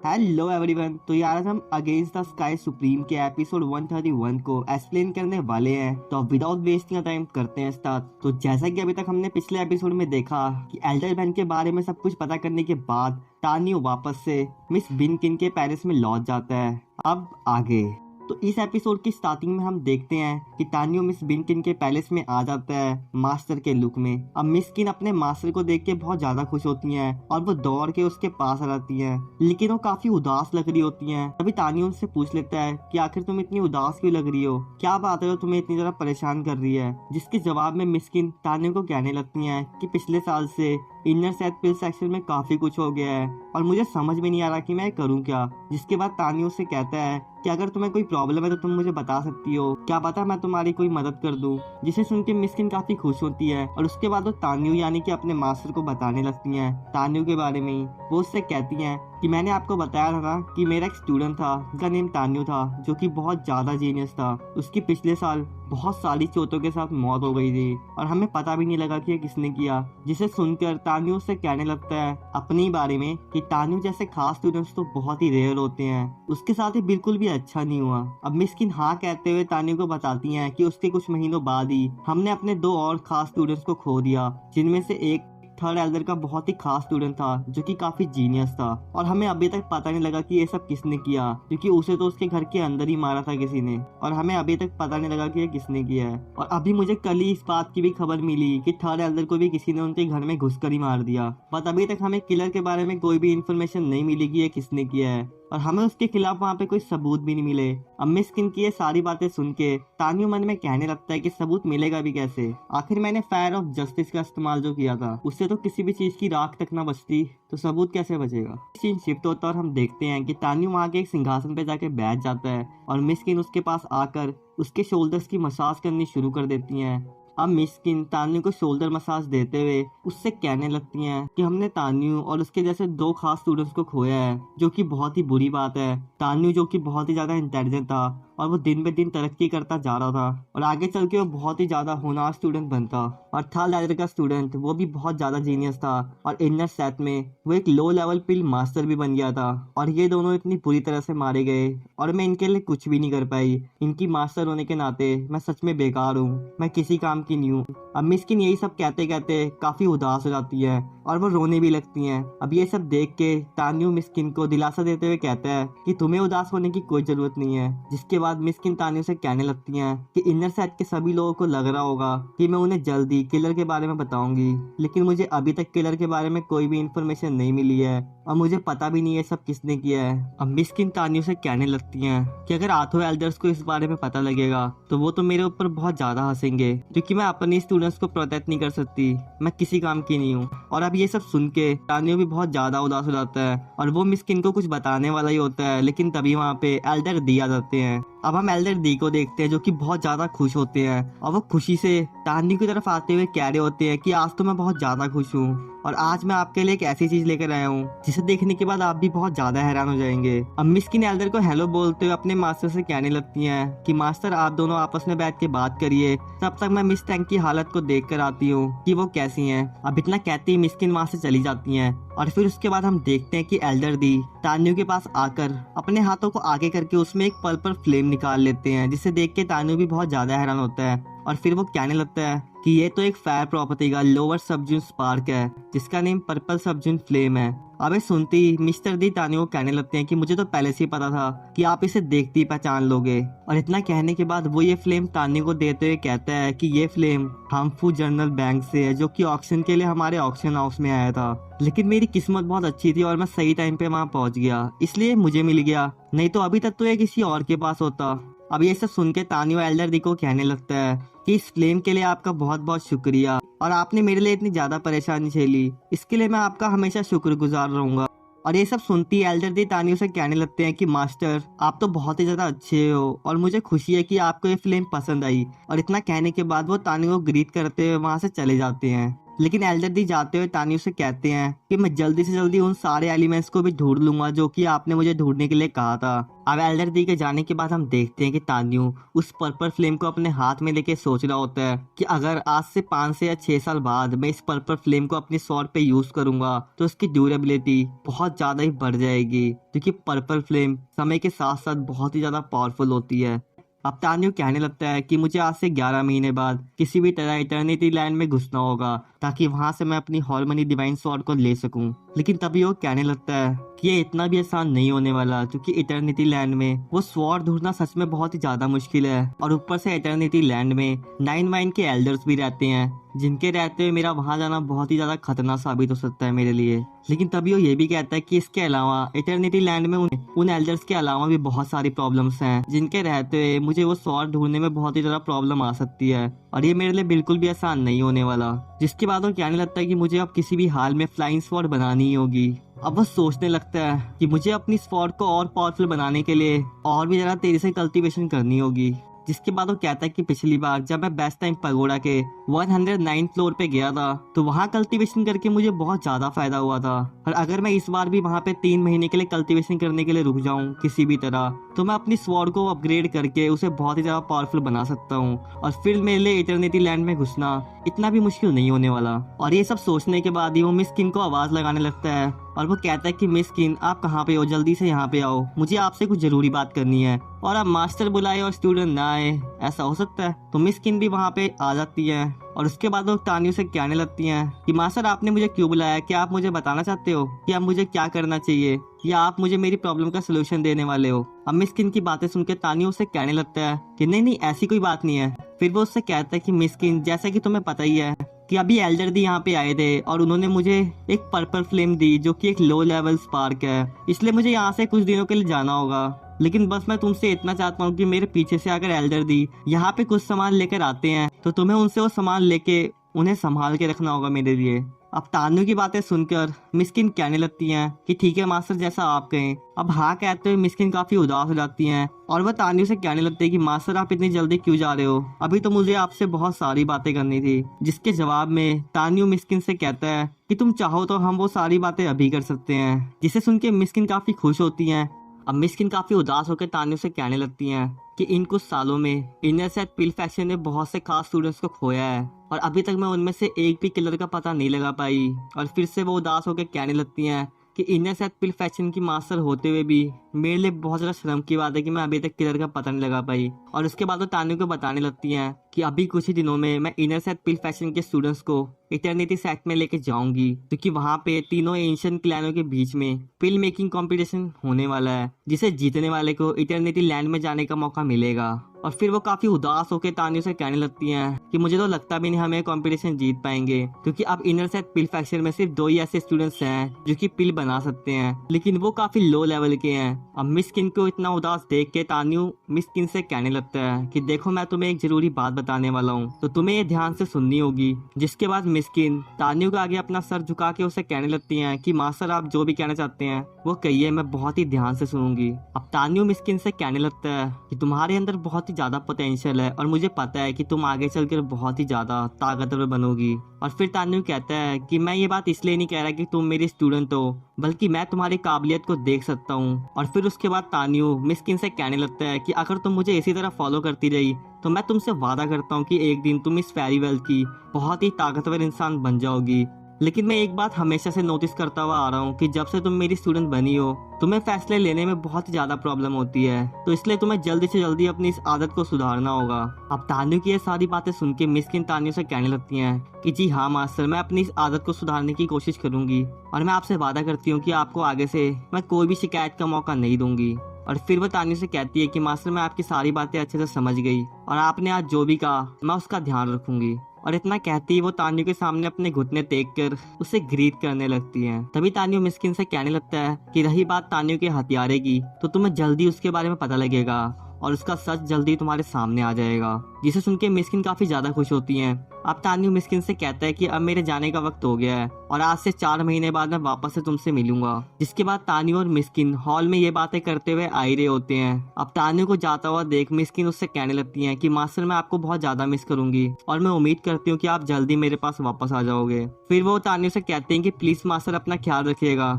Hello everyone. तो यार आज हम अगेंस्ट द स्काई सुप्रीम के एपिसोड 131 को एक्सप्लेन करने वाले हैं। तो विदाउट वेस्टिंग टाइम करते हैं स्टार्ट। तो जैसा कि अभी तक हमने पिछले एपिसोड में देखा कि एल्डर बहन के बारे में सब कुछ पता करने के बाद तानियो वापस से मिस बिनकिन के पेरिस में लौट जाता है। अब आगे तो इस एपिसोड की स्टार्टिंग में हम देखते हैं कि तानियो मिस बिनकिन के पैलेस में आ जाता है मास्टर के लुक में। अब मिस किन अपने मास्टर को देख के बहुत ज्यादा खुश होती हैं और वो दौड़ के उसके पास आ जाती हैं, लेकिन वो काफी उदास लग रही होती हैं। तभी तानियो उनसे पूछ लेता है कि आखिर तुम इतनी उदास क्यों लग रही हो, क्या बात है जो तुम्हें इतनी ज्यादा परेशान कर रही है। जिसके जवाब में मिस्किन तानियो को कहने लगती है कि पिछले साल से इनर सेट पिल सेक्शन में काफी कुछ हो गया है और मुझे समझ में नहीं आ रहा कि मैं करूं क्या। जिसके बाद तानियो से कहता है कि अगर तुम्हें कोई प्रॉब्लम है तो तुम मुझे बता सकती हो, क्या पता मैं तुम्हारी कोई मदद कर दूं। जिसे सुन के मिस्किन काफी खुश होती है और उसके बाद वो तानियो यानी कि अपने मास्टर को बताने लगती हैं तानियो के बारे में ही। वो उससे कहती हैं कि मैंने आपको बताया था ना कि मेरा एक स्टूडेंट था जिसका नेम तानियो था, जो कि बहुत ज्यादा जीनियस था। उसकी पिछले साल बहुत सारी चोटों के साथ मौत हो गई थी और हमें पता भी नहीं लगा कि ये किसने किया। जिसे सुनकर तानियो उससे कहने लगता है अपने बारे में कि तानियो जैसे खास स्टूडेंट्स तो बहुत ही रेयर होते हैं, उसके साथ ही बिल्कुल भी अच्छा नहीं हुआ। अब मिस्किन हाँ कहते हुए तानियो को बताती हैं कि उसके कुछ महीनों बाद ही हमने अपने दो और खास स्टूडेंट्स को खो दिया, जिनमें से एक थर्ड एल्डर का बहुत ही खास स्टूडेंट था जो कि काफी जीनियस था और हमें अभी तक पता नहीं लगा कि ये सब किसने किया, क्योंकि उसे तो उसके घर के अंदर ही मारा था किसी ने और हमें अभी तक पता नहीं लगा कि ये किसने किया है। और अभी मुझे कल ही इस बात की भी खबर मिली कि थर्ड एल्डर को भी किसी ने उनके घर में घुसकर ही मार दिया, बट अभी तक हमें किलर के बारे में कोई भी इंफॉर्मेशन नहीं मिली कि ये किसने किया है और हमें उसके खिलाफ वहाँ पे कोई सबूत भी नहीं मिले। अब मिस्किन की ये सारी बातें सुन के तानियो मन में कहने लगता है कि सबूत मिलेगा भी कैसे, आखिर मैंने फायर ऑफ जस्टिस का इस्तेमाल जो किया था उससे तो किसी भी चीज की राख तक ना बचती, तो सबूत कैसे बचेगा। सीन शिफ्ट होता है और हम देखते हैं कि तानियो वहाँ के एक सिंहासन पे जाके बैठ जाता है और मिस्किन उसके पास आकर उसके शोल्डर्स की मसाज करनी शुरू कर देती हैं। अब मिस्किन तानियो को शोल्डर मसाज देते हुए उससे कहने लगती हैं कि हमने तानियो और उसके जैसे दो खास स्टूडेंट्स को खोया है, जो कि बहुत ही बुरी बात है। तानियो जो कि बहुत ही ज्यादा इंटेलिजेंट था और वो दिन ब दिन तरक्की करता जा रहा था और आगे चल के वो बहुत ही ज्यादा होनहार स्टूडेंट बनता। और थर्ड लेवल का स्टूडेंट वो भी बहुत ज्यादा जीनियस था और इनर सेट में वो एक लो लेवल पिल मास्टर भी बन गया था और ये दोनों इतनी बुरी तरह से मारे गए और मैं इनके लिए कुछ भी नहीं कर पाई। इनकी मास्टर होने के नाते मैं सच में बेकार हूँ, मैं किसी काम की नहीं हूँ। अब मिस्किन यही सब कहते कहते काफी उदास हो जाती है और वो रोने भी लगती हैं। अब ये सब देख के तानियो मिस्किन को दिलासा देते हुए कहता है कि तुम्हें उदास होने की कोई जरूरत नहीं है। जिसके बाद मिस्किन तानियो से कहने लगती हैं कि इनर सेट के सभी लोगों को लग रहा होगा कि मैं उन्हें जल्दी किलर के बारे में बताऊंगी, लेकिन मुझे अभी तक किलर के बारे में कोई भी इंफॉर्मेशन नहीं मिली है और मुझे पता भी नहीं है सब किसने किया है। अब मिस्किन तानियो से कहने लगती हैं कि अगर आठों एल्डर्स को इस बारे में पता लगेगा तो वो तो मेरे ऊपर बहुत ज्यादा हंसेंगे, क्योंकि मैं अपने स्टूडेंट्स को प्रोटेक्ट नहीं कर सकती, मैं किसी काम की नहीं हूँ। और अब ये सब सुन के तानियो भी बहुत ज्यादा उदास हो जाता है और वो मिस्किन को कुछ बताने वाला ही होता है, लेकिन तभी वहाँ पे एल्डर दी आ जाते हैं। अब हम एल्डर डी को देखते हैं जो कि बहुत ज्यादा खुश होते हैं और वो खुशी से तानियो की तरफ आते हुए कह रहे होते हैं कि आज तो मैं बहुत ज्यादा खुश हूँ और आज मैं आपके लिए एक ऐसी चीज लेकर आया हूँ जिसे देखने के बाद आप भी बहुत ज्यादा हैरान हो जाएंगे। अब मिस्किन एल्डर को हेलो बोलते हुए अपने मास्टर से कहने लगती हैं कि मास्टर आप दोनों आपस में बैठ के बात करिए, तब तक मैं मिस टैंक की हालत को देख कर आती हूँ कि वो कैसी हैं। अब इतना कहती मिस्किन वहाँ से चली जाती हैं और फिर उसके बाद हम देखते हैं कि एल्डर दी तानियो के पास आकर अपने हाथों को आगे करके उसमें एक पर्पल फ्लेम निकाल लेते हैं, जिसे देख के तानियो भी बहुत ज्यादा हैरान होता है और फिर वो कहने लगता है कि ये तो एक फायर प्रॉपर्टी का लोअर सबजून स्पार्क है जिसका नेम पर्पल सबजून फ्लेम है। अबे सुनते ही मिस्टर दी तानियो को कहने लगते हैं कि मुझे तो पहले से ही पता था कि आप इसे देखते ही पहचान लोगे। और इतना कहने के बाद वो ये फ्लेम तानियो को देते हुए कहता है कि ये फ्लेम हार्मफुल जर्नल बैंक से है, जो कि ऑक्शन के लिए हमारे ऑक्शन हाउस में आया था, लेकिन मेरी किस्मत बहुत अच्छी थी और मैं सही टाइम पे वहाँ पहुंच गया, इसलिए मुझे मिल गया, नहीं तो अभी तक तो ये किसी और के पास होता। अब ये सब सुन के तानियो एल्डर दी को कहने लगता है कि इस फ्लेम के लिए आपका बहुत बहुत शुक्रिया और आपने मेरे लिए इतनी ज्यादा परेशानी झेली, इसके लिए मैं आपका हमेशा शुक्रगुजार रहूंगा। और ये सब सुनती एल्डर दी तानियो से कहने लगते हैं कि मास्टर आप तो बहुत ही ज्यादा अच्छे हो और मुझे खुशी है कि आपको ये फिल्म पसंद आई। और इतना कहने के बाद वो तानियो को ग्रीट करते हुए वहाँ से चले जाते हैं। लेकिन एल्डर दी जाते हुए तानियो से कहते हैं कि मैं जल्दी से जल्दी उन सारे एलिमेंट्स को भी ढूंढ लूंगा जो कि आपने मुझे ढूंढने के लिए कहा था। अब एल्डर दी के जाने के बाद हम देखते हैं कि तानियो उस पर्पल फ्लेम को अपने हाथ में लेके सोच रहा होता है कि अगर आज से 5 से या 6 साल बाद मैं इस पर्पल फ्लेम को अपनी स्वॉर्ड पे यूज करूंगा तो उसकी ड्यूरेबिलिटी बहुत ज्यादा ही बढ़ जाएगी, क्योंकि पर्पल फ्लेम समय के साथ साथ बहुत ही ज्यादा पावरफुल होती है। अब तानियो कहने लगता है कि मुझे आज से 11 महीने बाद किसी भी तरह इटर्निटी लैंड में घुसना होगा ताकि वहां से मैं अपनी हार्मनी डिवाइन स्वॉर्ड को ले सकूं। लेकिन तभी वो कहने लगता है कि ये इतना भी आसान नहीं होने वाला, क्योंकि इटर्निटी लैंड में वो स्वॉर्ड ढूंढना सच में बहुत ही ज्यादा मुश्किल है, और ऊपर से इटर्निटी लैंड में 9 माइन के एल्डर्स भी रहते हैं, जिनके रहते हुए मेरा वहां जाना बहुत ही ज्यादा खतरनाक साबित हो सकता है मेरे लिए। लेकिन तभी वो ये भी कहता है कि इसके अलावा इटर्निटी लैंड में उन एल्डर्स के अलावा भी बहुत सारी प्रॉब्लम्स हैं, जिनके रहते हुए मुझे वो स्वॉर्ड ढूंढने में बहुत ही ज्यादा प्रॉब्लम आ सकती है, और ये मेरे लिए बिल्कुल भी आसान नहीं होने वाला। जिसके बाद वो कहने लगता है कि मुझे अब किसी भी हाल में फ्लाइंग स्वॉर्ड बनानी ही होगी। अब वो सोचने लगता है कि मुझे अपनी स्वॉर्ड को और पावरफुल बनाने के लिए और भी ज्यादा तेजी से कल्टीवेशन करनी होगी। जिसके बाद वो कहता है कि पिछली बार जब मैं बेस्ट टाइम पगोड़ा के 109 फ्लोर पे गया था तो वहाँ कल्टीवेशन करके मुझे बहुत ज्यादा फायदा हुआ था, और अगर मैं इस बार भी वहाँ पे 3 महीने के लिए कल्टीवेशन करने के लिए रुक जाऊँ किसी भी तरह, तो मैं अपनी स्वॉर्ड को अपग्रेड करके उसे बहुत ही ज्यादा पावरफुल बना सकता हूँ, और फिर मेरे लिए इटर्निटी लैंड में घुसना इतना भी मुश्किल नहीं होने वाला। और ये सब सोचने के बाद ही वो मिस किन को आवाज लगाने लगता है, और वो कहता है कि मिस किन आप कहाँ पे हो, जल्दी से यहाँ पे आओ, मुझे आपसे कुछ जरूरी बात करनी है। और अब मास्टर बुलाए और स्टूडेंट ना आए, ऐसा हो सकता है? तो मिस किन भी वहाँ पे आ जाती है, और उसके बाद वो तानियो से कहने लगती हैं कि मास्टर आपने मुझे क्यों बुलाया, क्या आप मुझे बताना चाहते हो कि अब मुझे क्या करना चाहिए, या आप मुझे मेरी प्रॉब्लम का सोल्यूशन देने वाले हो? अब मिस किन की बातें सुनकर तानियो से कहने लगता है कि नहीं नहीं ऐसी कोई बात नहीं है। फिर वो उससे कहता है कि मिस किन जैसा कि तुम्हें पता ही है कि अभी एल्डर दी यहाँ पे आए थे और उन्होंने मुझे एक पर्पल फ्लेम दी जो कि एक लो लेवल स्पार्क है, इसलिए मुझे यहाँ से कुछ दिनों के लिए जाना होगा। लेकिन बस मैं तुमसे इतना चाहता हूँ कि मेरे पीछे से अगर एल्डर दी यहाँ पे कुछ सामान लेकर आते हैं तो तुम्हें उनसे वो सामान लेके उन्हें संभाल के रखना होगा मेरे लिए। अब तानियो की बातें सुनकर मिस्किन कहने लगती हैं कि ठीक है मास्टर जैसा आप कहें। अब हाँ कहते हुए मिस्किन काफी उदास हो जाती हैं, और वह तानियो से कहने लगती है कि मास्टर आप इतनी जल्दी क्यों जा रहे हो, अभी तो मुझे आपसे बहुत सारी बातें करनी थी। जिसके जवाब में तानियो मिस्किन से कहता है कि तुम चाहो तो हम वो सारी बातें अभी कर सकते हैं, जिसे सुन के मिस्किन काफी खुश होती हैं। अब मिस्किन काफी उदास होकर तानियो से कहने लगती हैं कि इन कुछ सालों में इनर सेट पिल फैक्शन ने बहुत से खास स्टूडेंट्स को खोया है, और अभी तक मैं उनमें से एक भी किलर का पता नहीं लगा पाई। और फिर से वो उदास होकर कहने लगती हैं कि इनर सेट पिल फैक्शन की मास्टर होते हुए भी मेरे लिए बहुत ज़्यादा शर्म की बात है कि मैं अभी तक किलर का पता नहीं लगा पाई। और उसके बाद वो तानियो को बताने लगती हैं कि अभी कुछ ही दिनों में मैं इनर सेट पिल फैक्शन के स्टूडेंट्स को इटर्निटी सेट में लेके जाऊंगी, क्योंकि वहाँ पे तीनों एंशिएंट क्लैनों के बीच में पिल मेकिंग कंपटीशन होने वाला है, जिसे जीतने वाले को इटर्निटी लैंड में जाने का मौका मिलेगा। और फिर वो काफी उदास होकर तानियो से कहने लगती हैं कि मुझे तो लगता भी नहीं हमें कंपटीशन जीत पाएंगे, क्योंकि अब इनर सेट पिल फैक्शन में सिर्फ 2 ही ऐसे स्टूडेंट्स हैं जो कि पिल बना सकते हैं, लेकिन वो काफी लो लेवल के हैं। अब मिस किन को इतना उदास देख के तानियो मिस किन से कहने लगता है कि देखो मैं तुम्हें एक जरूरी बात बताने वाला हूँ, तो तुम्हें ये ध्यान से सुननी होगी। जिसके बाद मिस किन तानियो के आगे अपना सर झुका के उसे कहने लगती हैं कि मास्टर आप जो भी कहना चाहते हैं वो कहिए, मैं बहुत ही ध्यान से सुनूंगी। अब तानियो मिस किन से कहने लगता है कि तुम्हारे अंदर बहुत ही ज्यादा पोटेंशियल है, और मुझे पता है कि तुम आगे चलकर बहुत ही ज्यादा ताकतवर बनोगी। और फिर तानियो कहता है कि मैं ये बात इसलिए नहीं कह रहा कि तुम मेरी स्टूडेंट हो, बल्कि मैं तुम्हारी काबिलियत को देख सकता हूँ। और फिर उसके बाद तानियो मिस किन से कहने लगता है कि अगर तुम मुझे इसी तरह फॉलो करती रही तो मैं तुमसे वादा करता हूँ कि एक दिन तुम इस फेरी वर्ल्ड की बहुत ही ताकतवर इंसान बन जाओगी। लेकिन मैं एक बात हमेशा से नोटिस करता हुआ आ रहा हूँ कि जब से तुम मेरी स्टूडेंट बनी हो तुम्हें फैसले लेने में बहुत ही ज्यादा प्रॉब्लम होती है, तो इसलिए तुम्हें जल्दी से जल्दी अपनी इस आदत को सुधारना होगा। अब तानियो की ये सारी बातें सुन के मिस्किन तानियो से कहने लगती हैं कि जी हाँ मास्टर, मैं अपनी इस आदत को सुधारने की कोशिश करूंगी, और मैं आपसे वादा करती हूँ कि आपको आगे से मैं कोई भी शिकायत का मौका नहीं दूंगी। और फिर वो तानियो से कहती है कि मास्टर मैं आपकी सारी बातें अच्छे से समझ गई, और आपने आज जो भी कहा मैं उसका ध्यान रखूंगी। और इतना कहती ही वो तानियो के सामने अपने घुटने टेक कर उसे ग्रीट करने लगती है। तभी तानियो मिस्किन से कहने लगता है कि रही बात तानियो के हथियारे की, तो तुम्हें जल्दी उसके बारे में पता लगेगा, और उसका सच जल्दी तुम्हारे सामने आ जाएगा। जिसे सुन के मिस्किन काफी ज्यादा खुश होती है। अब तान्यू मिस्किन से कहता है कि अब मेरे जाने का वक्त हो गया है और आज से 4 महीने बाद मैं वापस से तुमसे मिलूंगा। जिसके बाद तान्यू और मिस्किन हॉल में ये बातें करते हुए आ ही रहे होते हैं। अब तान्यू को जाता हुआ देख मिस्किन उससे कहने लगती है कि मास्टर मैं आपको बहुत ज्यादा मिस करूंगी और मैं उम्मीद करती हूँ कि आप जल्दी मेरे पास वापस आ जाओगे। फिर वो तान्यू से कहते हैं कि प्लीज मास्टर अपना ख्याल रखिएगा।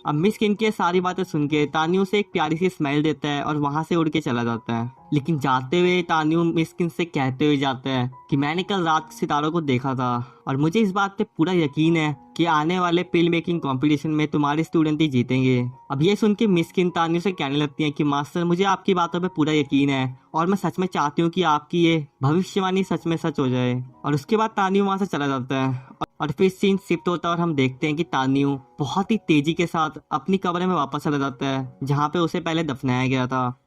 अब मिस्किन की ये सारी बातें सुन के तान्यू से एक प्यारी सी स्माइल देता है और वहां से उड़ के चला जाता है। लेकिन जाते हुए तान्यू मिस्किन से कहते हुए जाता है कि मैंने कल रात सितारों को देखा था और मुझे इस बात पे पूरा यकीन है कि आने वाले फिल्म मेकिंग कंपटीशन में तुम्हारे स्टूडेंट ही जीतेंगे। अब ये सुन के मिस्किन तान्यू से कहने लगती है कि मास्टर मुझे आपकी बातों पे पूरा यकीन है और मैं सच में चाहती हूँ कि आपकी ये भविष्यवाणी सच में सच हो जाए। और उसके बाद तान्यू वहां से चला जाता है और फिर सीन शिफ्ट होता है और हम देखते हैं कि तान्यू बहुत ही तेजी के साथ अपनी कब्र में वापस चला जाता है जहाँ पे उसे पहले दफनाया गया था।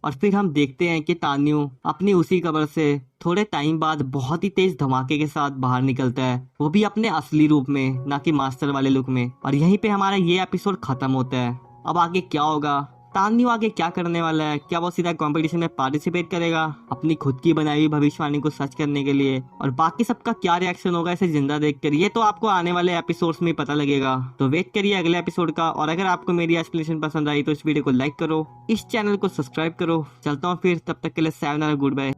और फिर हम देखते हैं कि तान्यू अपनी उसी कब्र से थोड़े टाइम बाद बहुत ही तेज धमाके के साथ बाहर निकलता है, वो भी अपने असली रूप में, ना कि मास्टर वाले लुक में। और यहीं पे हमारा ये एपिसोड खत्म होता है। अब आगे क्या होगा, तान्यू आगे क्या करने वाला है, क्या वो सीधा कंपटीशन में पार्टिसिपेट करेगा अपनी खुद की बनाई हुई भविष्यवाणी को सच करने के लिए, और बाकी सबका क्या रिएक्शन होगा इसे जिंदा देखकर, ये तो आपको आने वाले एपिसोड्स में पता लगेगा। तो वेट करिए अगले एपिसोड का। और अगर आपको मेरी एक्सप्लेनेशन पसंद आई तो इस वीडियो को लाइक करो, इस चैनल को सब्सक्राइब करो। चलता हूँ फिर, तब तक के लिए सायोनारा, गुड बाय।